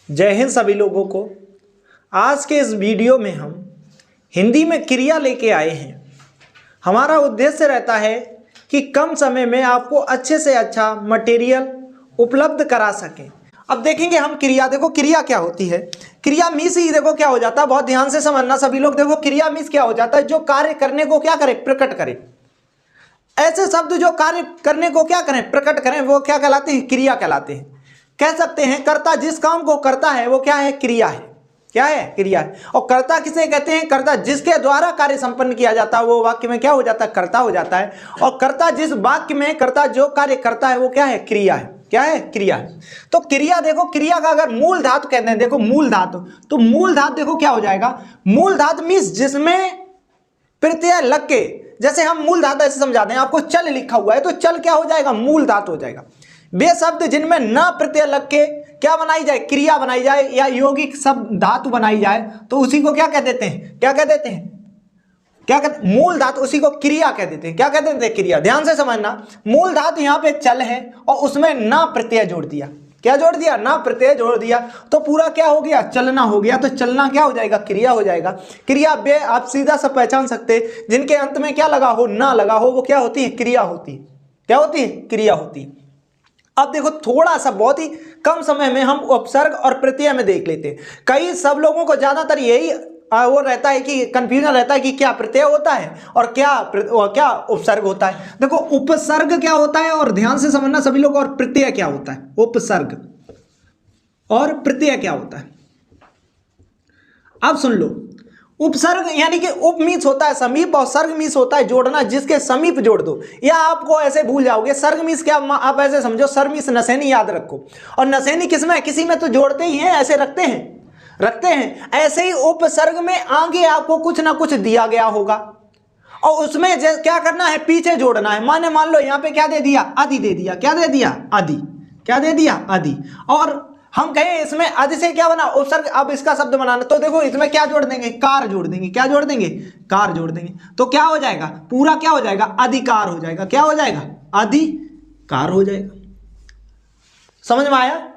जय हिंद सभी लोगों को। आज के इस वीडियो में हम हिंदी में क्रिया लेके आए हैं। हमारा उद्देश्य रहता है कि कम समय में आपको अच्छे से अच्छा मटेरियल उपलब्ध करा सकें। अब देखेंगे हम क्रिया। देखो क्रिया क्या होती है। क्रिया मीन्स ही देखो क्या हो जाता है, बहुत ध्यान से समझना सभी लोग। देखो क्रिया मीन्स क्या हो जाता है, जो कार्य करने को क्या करे, प्रकट करे। ऐसे शब्द जो कार्य करने को क्या करें, प्रकट करें, वो क्या कहलाते हैं, क्रिया कहलाते हैं। कह सकते हैं कर्ता जिस काम को करता है वो क्या है, क्रिया है। क्या है, क्रिया है। और कर्ता किसे कहते हैं, कर्ता जिसके द्वारा कार्य संपन्न किया जाता है वो वाक्य में क्या हो जाता है, कर्ता हो जाता है। और कर्ता जिस वाक्य में कर्ता जो कार्य करता है वो क्या है, क्रिया है। क्या है, क्रिया है। तो क्रिया देखो, क्रिया का अगर मूल धातु कहते हैं, देखो मूल धातु, तो मूल धातु देखो क्या हो जाएगा, मूल धातु मीन्स जिसमें प्रत्यय लग के, जैसे हम मूल धातु ऐसे समझाते हैं, आपको चल लिखा हुआ है तो चल क्या हो जाएगा, मूल धातु हो जाएगा। वे शब्द जिनमें न प्रत्यय लग के क्या बनाई जाए, क्रिया बनाई जाए या यौगिक शब्द धातु बनाई जाए, तो उसी को क्या कह देते हैं, क्या कह देते हैं, क्या कहते हैं, मूल धातु। उसी को क्रिया कह देते हैं। क्या कह देते हैं, क्रिया। ध्यान से समझना, मूल धातु यहाँ पे चल है और उसमें न प्रत्यय जोड़ दिया। क्या जोड़ दिया, ना प्रत्यय जोड़ दिया, तो पूरा क्या हो गया, चलना हो गया। तो चलना क्या हो जाएगा, क्रिया हो जाएगा। क्रिया बे आप सीधा सा पहचान सकते हैं, जिनके अंत में क्या लगा हो, ना लगा हो, वो क्या होती है, क्रिया होती है। क्या होती है, क्रिया होती है। अब देखो थोड़ा सा, बहुत ही कम समय में हम उपसर्ग और प्रत्यय में देख लेते हैं। कई सब लोगों को ज्यादातर यही वो रहता है कि कंफ्यूजन रहता है कि क्या प्रत्यय होता है और क्या उपसर्ग होता है। देखो उपसर्ग क्या होता है, और ध्यान से समझना सभी लोग, और प्रत्यय क्या होता है, उपसर्ग और प्रत्यय क्या होता है। अब सुन लो, उपसर्ग यानी कि उप मीन्स होता है समीप, और सर्ग मीन्स होता है जोड़ना, जिसके समीप जोड़ दो। या आपको ऐसे भूल जाओगे, सर्ग मीन्स क्या, आप ऐसे समझो, सर्ग मीन्स नसैनी याद रखो। और नसैनी किसमें, किसी में तो जोड़ते ही हैं, ऐसे रखते हैं। ऐसे ही उपसर्ग में आगे आपको कुछ ना कुछ दिया गया होगा और उसमें क्या करना है, पीछे जोड़ना है। माने मान लो यहाँ पे क्या दे दिया, आदि दे दिया। क्या दे दिया, आदि। क्या दे दिया, आदि। और हम कहें इसमें आदि से क्या बना, उपसर्ग। अब इसका शब्द बनाना, तो देखो इसमें क्या जोड़ देंगे, कार जोड़ देंगे। क्या जोड़ देंगे, कार जोड़ देंगे। तो क्या हो जाएगा, पूरा क्या हो जाएगा, अधिकार हो जाएगा। क्या हो जाएगा, अधिकार हो जाएगा। समझ में आया।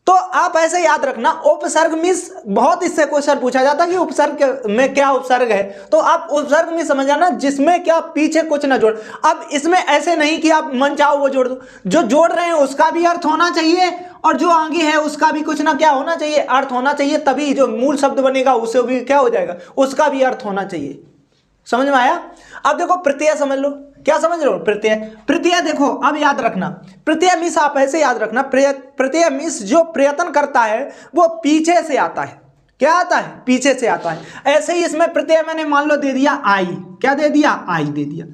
तो आप ऐसे याद रखना, उपसर्ग मीन्स, बहुत इससे क्वेश्चन पूछा जाता है कि उपसर्ग में क्या उपसर्ग है, तो आप उपसर्ग में समझ जाना जिसमें क्या पीछे कुछ ना जोड़। अब इसमें ऐसे नहीं कि आप मन चाहो वो जोड़ दो, जो जोड़ रहे हैं उसका भी अर्थ होना चाहिए और जो आगे है उसका भी कुछ ना क्या होना चाहिए, अर्थ होना चाहिए। तभी जो मूल शब्द बनेगा उससे भी क्या हो जाएगा, उसका भी अर्थ होना चाहिए। समझ में आया। अब देखो प्रत्यय समझ लो। क्या समझ रहे हो, प्रत्यय। प्रत्यय देखो अब याद रखना, प्रत्यय मीन्स आप ऐसे याद रखना, प्रत्यय मीन्स जो प्रयत्न करता है वो पीछे से आता है। क्या आता है, पीछे से आता है। ऐसे ही इसमें प्रत्यय मैंने मान लो दे दिया आई। क्या दे दिया, आई दे दिया।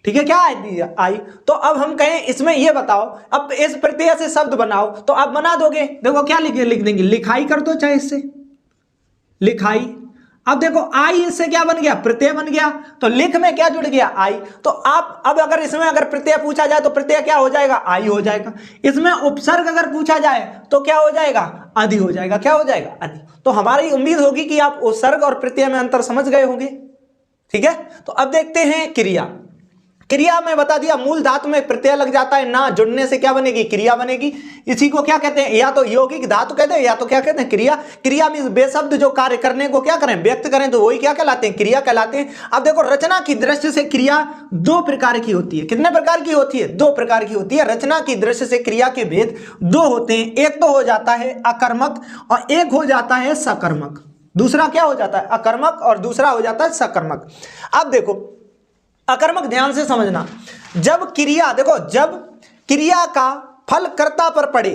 ठीक है, क्या दिया, आई। तो अब हम कहें इसमें ये बताओ, अब इस प्रत्यय से शब्द बनाओ, तो आप बना दोगे। देखो क्या लिख देंगे, लिखाई कर दो चाहे इससे, लिखाई। अब देखो आई इससे क्या बन गया, प्रत्यय बन गया। तो लिख में क्या जुड़ गया, आई। तो आप अब अगर इसमें अगर प्रत्यय पूछा जाए तो प्रत्यय क्या हो जाएगा, आई हो जाएगा। इसमें उपसर्ग अगर पूछा जाए तो क्या हो जाएगा, आदि हो जाएगा। क्या हो जाएगा, आदि। तो हमारी उम्मीद होगी कि आप उपसर्ग और प्रत्यय में अंतर समझ गए होंगे। ठीक है, तो अब देखते हैं क्रिया। क्रिया में बता दिया, मूल धातु में प्रत्यय लग जाता है, ना जुड़ने से क्या बनेगी, क्रिया बनेगी। इसी को क्या कहते हैं, या तो यौगिक धातु कहते हैं या तो क्या कहते हैं, क्रिया। क्रिया मीन्स बेशब्द जो कार्य करने को क्या करें, व्यक्त करें, तो वही क्या कहलाते हैं, क्रिया कहलाते हैं। अब देखो रचना की दृष्टि से क्रिया दो प्रकार की होती है। कितने प्रकार की होती है, दो प्रकार की होती है। रचना की दृष्टि से क्रिया के भेद दो होते हैं। एक तो हो जाता है अकर्मक और एक हो जाता है सकर्मक। दूसरा क्या हो जाता है, अकर्मक, और दूसरा हो जाता है सकर्मक। अब देखो अकर्मक, ध्यान से समझना, जब क्रिया, देखो जब क्रिया का फल कर्ता पर पड़े,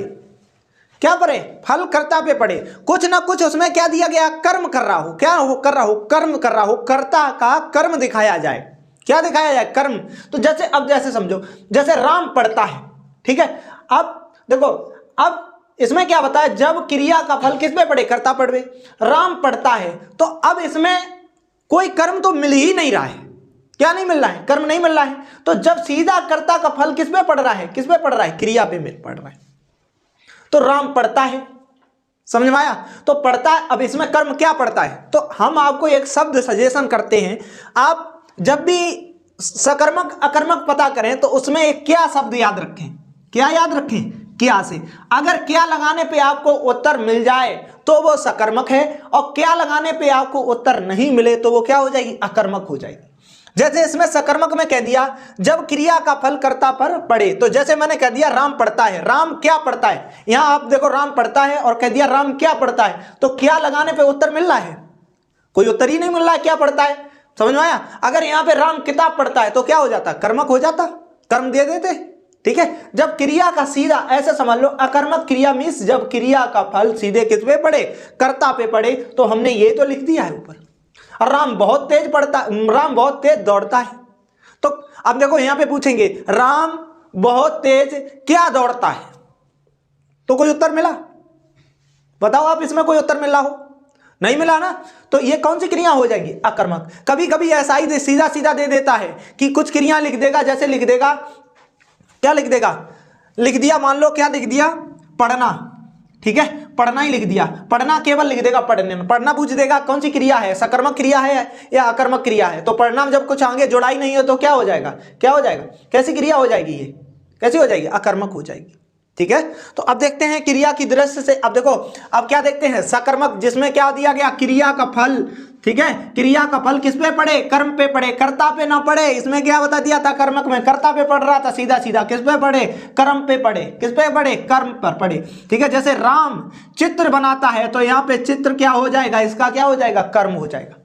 क्या पड़े, फल कर्ता पे पड़े, कुछ ना कुछ उसमें क्या दिया गया, कर्म कर रहा हो, क्या हो कर रहा हो, कर्म कर रहा हो, कर्ता का कर्म दिखाया जाए। क्या दिखाया जाए, कर्म। तो जैसे अब जैसे समझो, जैसे राम पढ़ता है, ठीक है। अब देखो, अब इसमें क्या बताया, जब क्रिया का फल किस पे पड़े, कर्ता पर, राम पढ़ता है, तो अब इसमें कोई कर्म तो मिल ही नहीं रहा है। क्या नहीं मिल रहा है, कर्म नहीं मिल रहा है। तो जब सीधा कर्ता का फल किस पे पड़ रहा है, किस पे पड़ रहा है, क्रिया पे पड़ रहा है। तो राम पढ़ता है, समझ में आया। तो पढ़ता है, अब इसमें कर्म क्या पड़ता है, तो हम आपको एक शब्द सजेशन करते हैं, आप जब भी सकर्मक अकर्मक पता करें तो उसमें एक क्या शब्द याद रखें, क्या याद रखें, क्या से। अगर क्या लगाने पे आपको उत्तर मिल जाए तो वो सकर्मक है, और क्या लगाने पे आपको उत्तर नहीं मिले तो वो क्या हो जाएगी, अकर्मक हो जाएगी। जैसे इसमें सकर्मक में कह दिया जब क्रिया का फल कर्ता पर पड़े, तो जैसे मैंने कह दिया राम पढ़ता है, राम क्या पढ़ता है, यहां आप देखो राम पढ़ता है और कह दिया राम क्या पढ़ता है, तो क्या लगाने पे उत्तर मिल रहा है, कोई उत्तर ही नहीं मिल रहा है, क्या पढ़ता है, समझ में आया। अगर यहां पे राम किताब पढ़ता है तो क्या हो जाता, कर्मक हो जाता, कर्म दे देते, ठीक है। जब क्रिया का सीधा ऐसे समझ लो, अकर्मक क्रिया मीन्स जब क्रिया का फल सीधे किस पे पड़े, कर्ता पे पड़े, तो हमने ये तो लिख दिया है ऊपर। राम बहुत तेज पढ़ता, राम बहुत तेज दौड़ता है, तो अब देखो यहां पे पूछेंगे राम बहुत तेज क्या दौड़ता है, तो कोई उत्तर मिला, बताओ आप, इसमें कोई उत्तर मिला हो, नहीं मिला ना, तो ये कौन सी क्रिया हो जाएगी, अकर्मक। कभी कभी ऐसा ही सीधा सीधा दे देता है कि कुछ क्रिया लिख देगा, जैसे लिख देगा, क्या लिख देगा, लिख दिया मान लो क्या लिख दिया, पढ़ना, ठीक है, पढ़ना ही लिख दिया, पढ़ना केवल लिख देगा, पढ़ने में, पढ़ना पूछ देगा कौन सी क्रिया है, सकर्मक क्रिया है या अकर्मक क्रिया है, तो पढ़ना में जब कुछ आगे जुड़ाई नहीं है तो क्या हो जाएगा, क्या हो जाएगा, कैसी क्रिया हो जाएगी, ये कैसी हो जाएगी, अकर्मक हो जाएगी, ठीक है। तो अब देखते हैं क्रिया की दृष्टि से, अब देखो अब क्या देखते हैं, सकर्मक जिसमें क्या दिया गया, क्रिया का फल, ठीक है, क्रिया का फल किस पे पड़े, कर्म पे पड़े, कर्ता पे ना पड़े, इसमें क्या बता दिया था, कर्मक में कर्ता पे पड़ रहा था, सीधा सीधा किस पे पड़े, कर्म पे पड़े, किस पे पड़े, कर्म पर पड़े, ठीक है। जैसे राम चित्र बनाता है तो यहाँ पे चित्र क्या हो जाएगा, इसका क्या हो जाएगा, कर्म हो जाएगा,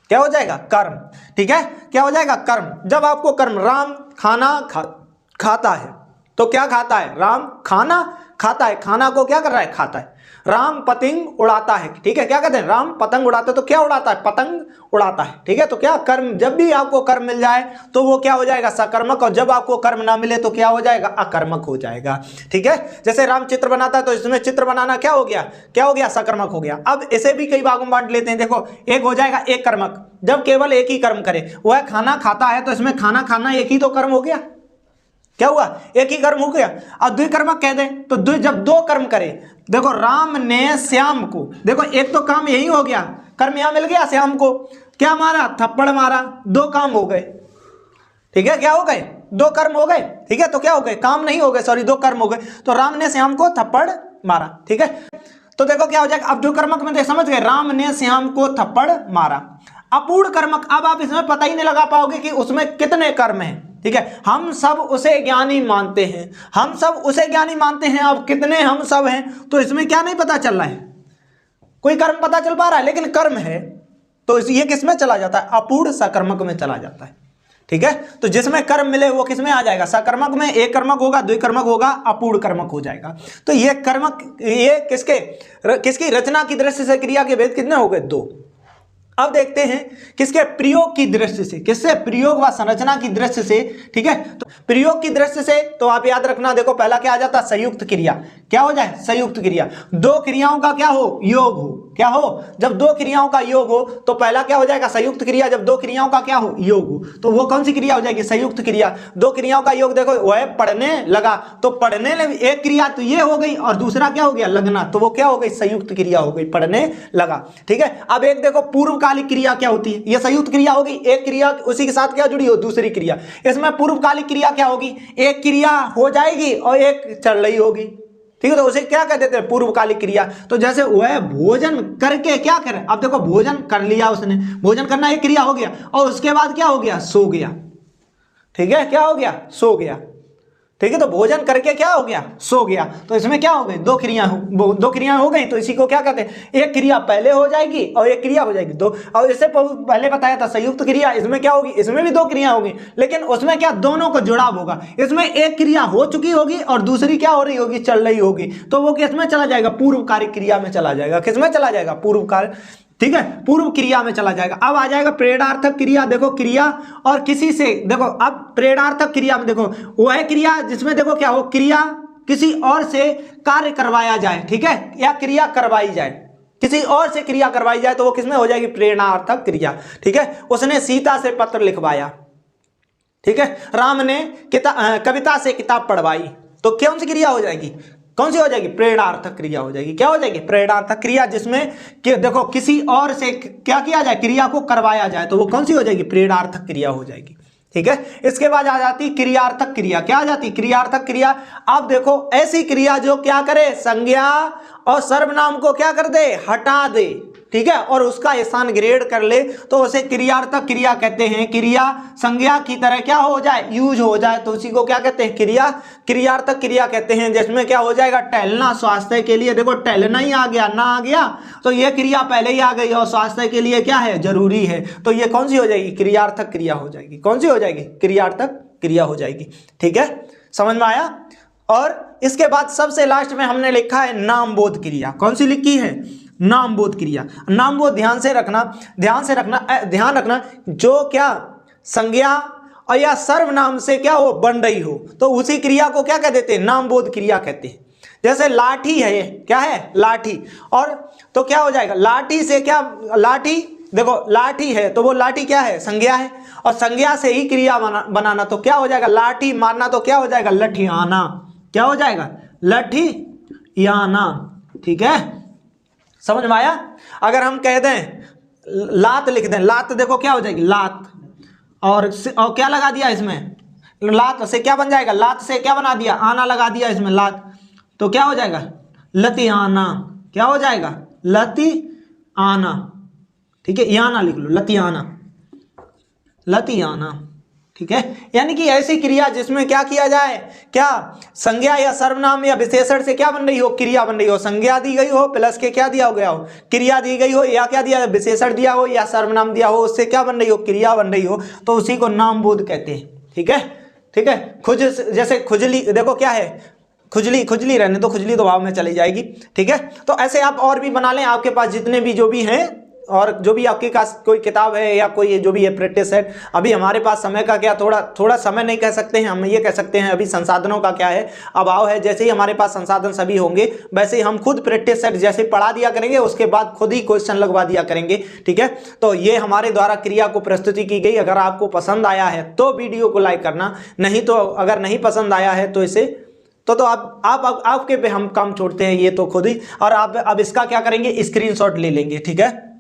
क्या हो जाएगा, कर्म, ठीक है, क्या हो जाएगा, कर्म। जब आपको कर्म, राम खाना खाता है, तो क्या खाता है, राम खाना खाता है, खाना को क्या कर रहा है, खाता है। राम पतंग उड़ाता है, ठीक है, क्या कहते हैं, राम पतंग उड़ाते हैं, तो क्या उड़ाता है, पतंग उड़ाता है, ठीक है। तो क्या कर्म, जब भी आपको कर्म मिल जाए तो वो क्या हो जाएगा, सकर्मक, और जब आपको कर्म ना मिले तो क्या हो जाएगा, अकर्मक हो जाएगा, ठीक है। जैसे राम चित्र बनाता है तो इसमें चित्र बनाना क्या हो गया, क्या हो गया, सकर्मक हो गया। अब इसे भी कई भागों में बांट लेते हैं, देखो एक हो जाएगा एक कर्मक, जब केवल एक ही कर्म करे, वह खाना खाता है, तो इसमें खाना खाना एक ही तो कर्म हो गया, क्या हुआ, एक ही कर्म हो गया। और द्विकर्मक कह दे तो जब दो कर्म करे, देखो राम ने श्याम को, देखो एक तो काम यही हो गया, कर्म यहां मिल गया, श्याम को क्या मारा, थप्पड़ मारा, दो काम हो गए, ठीक है, क्या हो गए, दो कर्म हो गए, ठीक है। तो क्या हो गए, काम नहीं हो गए, सॉरी, दो कर्म हो गए, तो राम ने श्याम को थप्पड़ मारा, ठीक है। तो देखो क्या हो जाएगा, अब द्विकर्मक में समझ गए, राम ने श्याम को थप्पड़ मारा। अपूर्ण कर्मक, अब आप इसमें पता ही नहीं लगा पाओगे कि उसमें कितने कर्म हैं, ठीक है। हम सब उसे ज्ञानी मानते हैं, हम सब उसे ज्ञानी मानते हैं, अब कितने हम सब हैं तो इसमें क्या नहीं पता चल रहा है, कोई कर्म पता चल पा रहा है, लेकिन कर्म है तो ये किस में चला जाता है, अपूर्ण सकर्मक में चला जाता है, ठीक है। तो जिसमें कर्म मिले वो किसमें आ जाएगा, सकर्मक में, एक कर्मक होगा, द्विकर्मक होगा, अपूर्ण कर्मक हो जाएगा। तो ये कर्मक, ये किसकी रचना की दृष्टि से क्रिया के भेद कितने हो गए, दो। अब देखते हैं किसके, प्रयोग की दृष्टि से, किससे, प्रयोग व संरचना की दृष्टि से, ठीक है। तो प्रयोग की दृष्टि से तो आप याद रखना, देखो पहला क्या आ जाता, संयुक्त क्रिया, क्या हो जाए, संयुक्त क्रिया, दो क्रियाओं का क्या हो, योग हो, क्या हो, जब दो क्रियाओं का योग हो तो पहला क्या हो जाएगा, संयुक्त क्रिया, जब दो क्रियाओं का क्या हो, योग हो, तो वो कौन सी क्रिया हो जाएगी, संयुक्त क्रिया। दो क्रियाओं का योग, देखो वह पढ़ने लगा, तो पढ़ने में एक क्रिया तो ये हो गई, और दूसरा क्या हो गया, लगना, तो वो क्या हो गई, संयुक्त क्रिया हो गई, पढ़ने लगा, ठीक है। अब एक देखो पूर्वकालिक क्रिया क्या होती है, ये संयुक्त क्रिया होगी, एक क्रिया उसी के साथ क्या जुड़ी हो, दूसरी क्रिया। इसमें पूर्वकालिक क्रिया क्या होगी, एक क्रिया हो जाएगी और एक चल रही होगी, ठीक है, तो उसे क्या कह देते हैं, पूर्वकालिक क्रिया। तो जैसे वह भोजन करके क्या करे, अब देखो भोजन कर लिया उसने, भोजन करना एक क्रिया हो गया, और उसके बाद क्या हो गया, सो गया, ठीक है, क्या हो गया, सो गया, ठीक है। तो भोजन करके क्या हो गया, सो गया, तो इसमें क्या हो गई, दो क्रिया हो गई, तो इसी को क्या कहते हैं, एक क्रिया पहले हो जाएगी और एक क्रिया हो जाएगी, दो। और इससे पहले बताया था संयुक्त क्रिया, इसमें क्या होगी, इसमें भी दो क्रिया होगी, लेकिन उसमें क्या, दोनों को जुड़ाव होगा, इसमें एक क्रिया हो चुकी होगी और दूसरी क्या हो रही होगी, चल रही होगी, तो वो किसमें चला जाएगा, पूर्वकारी क्रिया में चला जाएगा, किसमें चला जाएगा, पूर्वकारी, ठीक है, पूर्व क्रिया में चला जाएगा। अब आ जाएगा प्रेरणार्थक क्रिया, देखो क्रिया और किसी से, देखो अब प्रेरणार्थक क्रिया में देखो वह क्रिया जिसमें देखो क्या हो, क्रिया किसी और से कार्य करवाया जाए, ठीक है, या क्रिया करवाई जाए, किसी और से क्रिया करवाई जाए, तो वो किसमें हो जाएगी, प्रेरणार्थक क्रिया, ठीक है। उसने सीता से पत्र लिखवाया, ठीक है, राम ने कविता से किताब पढ़वाई, तो कौन सी क्रिया हो जाएगी, कौन सी हो जाएगी, प्रेरणार्थक क्रिया हो जाएगी, क्या हो जाएगी, प्रेरणार्थक क्रिया, जिसमें कि देखो किसी और से क्या किया जाए, क्रिया को करवाया जाए, तो वो कौन सी हो जाएगी, प्रेरणार्थक क्रिया हो जाएगी, ठीक है। इसके बाद आ जाती क्रियार्थक क्रिया। क्या आ जाती? क्रियार्थक क्रिया। अब देखो ऐसी क्रिया जो क्या करे, संज्ञा और सर्वनाम को क्या कर दे, हटा दे, ठीक है, और उसका स्थान ग्रेड कर ले, तो उसे क्रियार्थक क्रिया कहते हैं। क्रिया संज्ञा की तरह क्या हो जाए, यूज हो जाए, तो उसी को क्या कहते हैं, क्रियार्थक क्रिया कहते हैं। जिसमें क्या हो जाएगा, टहलना, स्वास्थ्य के लिए, देखो टहलना ही आ गया, ना आ गया तो ये क्रिया पहले ही आ गई और स्वास्थ्य के लिए क्या है, जरूरी है, तो ये कौन सी हो जाएगी, क्रियार्थक क्रिया हो जाएगी। कौन सी हो जाएगी, क्रियार्थक क्रिया हो जाएगी। ठीक है, समझ में आया। और इसके बाद सबसे लास्ट में हमने लिखा है नामबोध क्रिया। कौन सी लिखी है, नामबोध क्रिया। नामबोध ध्यान रखना जो क्या संज्ञा और या सर्वनाम से क्या हो, बन रही हो, तो उसी क्रिया को क्या कह देते हैं, नामबोध क्रिया कहते हैं। जैसे लाठी है, क्या है, लाठी, और तो क्या हो जाएगा, लाठी से क्या, लाठी, देखो लाठी है तो वो लाठी क्या है, संज्ञा है, और संज्ञा से ही क्रिया बनाना तो क्या हो जाएगा, लाठी मारना तो क्या हो जाएगा, लठियाना। क्या हो जाएगा, लठियाना। ठीक है, समझ में आया। अगर हम कह दें लात लिख दें, लात देखो क्या हो जाएगी, लात, और क्या लगा दिया इसमें, लात से क्या बन जाएगा, लात से क्या बना दिया, आना लगा दिया इसमें, लात, तो क्या हो जाएगा, लतियाना। क्या हो जाएगा, लतियाना। ठीक है, याना लिख लो, लतियाना, लतियाना। ठीक है, यानी कि ऐसी क्रिया जिसमें क्या किया जाए, क्या संज्ञा या सर्वनाम या विशेषण से क्या बन रही हो, क्रिया बन रही हो। संज्ञा दी गई हो प्लस के क्या दिया हो गया हो, क्रिया दी गई हो, या क्या दिया, विशेषण दिया हो या सर्वनाम दिया हो, उससे क्या बन रही हो, क्रिया बन रही हो, तो उसी को नामबोध कहते हैं। ठीक है, ठीक है। जैसे खुजली, देखो क्या है, खुजली रहने तो, खुजली तो भाव में चली जाएगी। ठीक है, तो ऐसे आप और भी बना लें, आपके पास जितने भी जो भी हैं, और जो भी आपके पास कोई किताब है या कोई जो भी है प्रैक्टिस सेट। अभी हमारे पास समय का क्या, थोड़ा समय नहीं कह सकते हैं हम, ये कह सकते हैं अभी संसाधनों का क्या है, अभाव है। जैसे ही हमारे पास संसाधन सभी होंगे वैसे ही हम खुद प्रैक्टिस सेट जैसे पढ़ा दिया करेंगे, उसके बाद खुद ही क्वेश्चन लगवा दिया करेंगे। ठीक है, तो ये हमारे द्वारा क्रिया को प्रस्तुति की गई। अगर आपको पसंद आया है तो वीडियो को लाइक करना, नहीं तो अगर नहीं पसंद आया है तो इसे तो आप आपके पे हम काम छोड़ते हैं, ये तो खुद ही। और आप अब इसका क्या करेंगे, स्क्रीनशॉट ले लेंगे। ठीक है।